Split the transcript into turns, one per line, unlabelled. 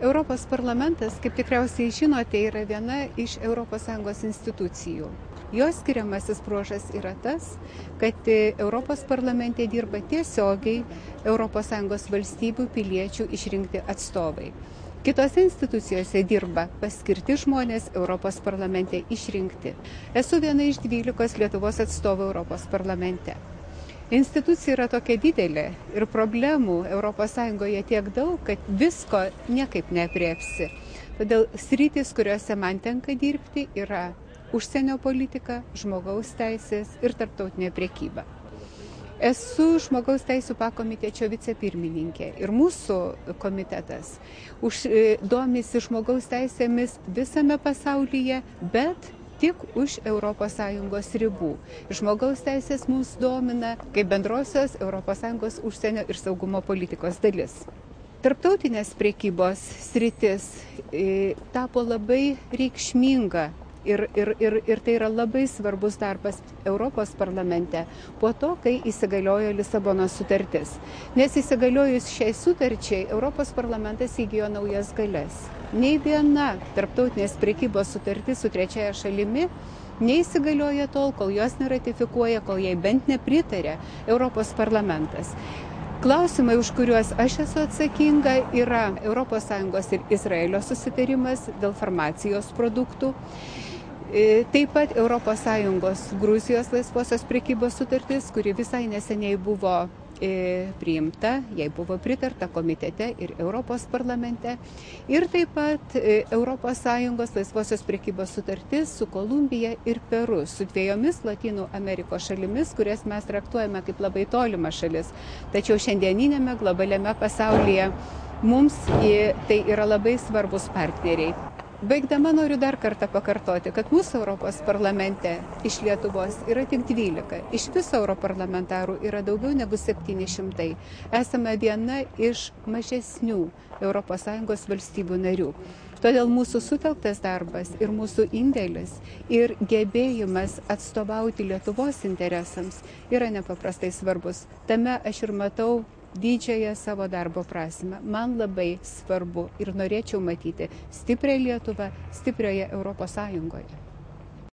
Europos parlamentas, kaip tikriausiai žinote, yra viena iš ES institucijų. Jos skiriamasis bruožas yra tas, kad Europos parlamente dirba tiesiogiai ES valstybių piliečių išrinkti atstovai. Kitose institucijose dirba paskirti žmonės Europos parlamente išrinkti. Esu viena iš 12 Lietuvos atstovų Europos parlamente. Institucija yra tokia didelė ir problemų ES tiek daug, kad visko niekaip neapriepsi. Todėl sritis, kuriuose man tenka dirbti, yra užsienio politika, žmogaus teisės ir tarptautinė prekyba. Esu žmogaus teisų pakomitečio vicepirmininkė ir mūsų komitetas domisi žmogaus teisėmis visame pasaulyje, bet tik už ES ribų. Žmogaus teisės mus domina kaip bendrosios ES užsienio ir saugumo politikos dalis. Tarptautinės prekybos sritis tapo labai reikšminga ir tai yra labai svarbus darbas Europos parlamente po to, kai įsigaliojo Lisabonos sutartis. Nes įsigaliojus šiai sutarčiai, Europos parlamentas įgijo naujas galias. Nei viena tarptautinės prekybos sutartis su trečiaja šalimi neįsigalioja tol, kol jos neratifikuoja, kol jai bent nepritarė Europos parlamentas. Klausimai, už kuriuos aš esu atsakinga, yra ES ir Izraelio susitarimas dėl farmacijos produktų. Taip pat ES Gruzijos laisvosios prekybos sutartis, kuri visai neseniai buvo priimta, jai buvo pritarta komitete ir Europos parlamente. Ir taip pat ES laisvosios prekybos sutartis su Kolumbija ir Peru, su dviejomis Lotynų Amerikos šalimis, kurias mes traktuojame kaip labai tolimą šalis. Tačiau šiandieninėme globaliame pasaulyje mums tai yra labai svarbus partneriai. Baigdama noriu dar kartą pakartoti, kad mūsų Europos parlamente iš Lietuvos yra tik 12. Iš viso europarlamentarų yra daugiau negu 700. Esame viena iš mažesnių ES valstybių narių. Todėl mūsų sutelktas darbas ir mūsų indėlis ir gebėjimas atstovauti Lietuvos interesams yra nepaprastai svarbus. Tame aš ir matau didžiąją savo darbo prasmę. Man labai svarbu ir norėčiau matyti stiprią Lietuvą, stiprioje ES.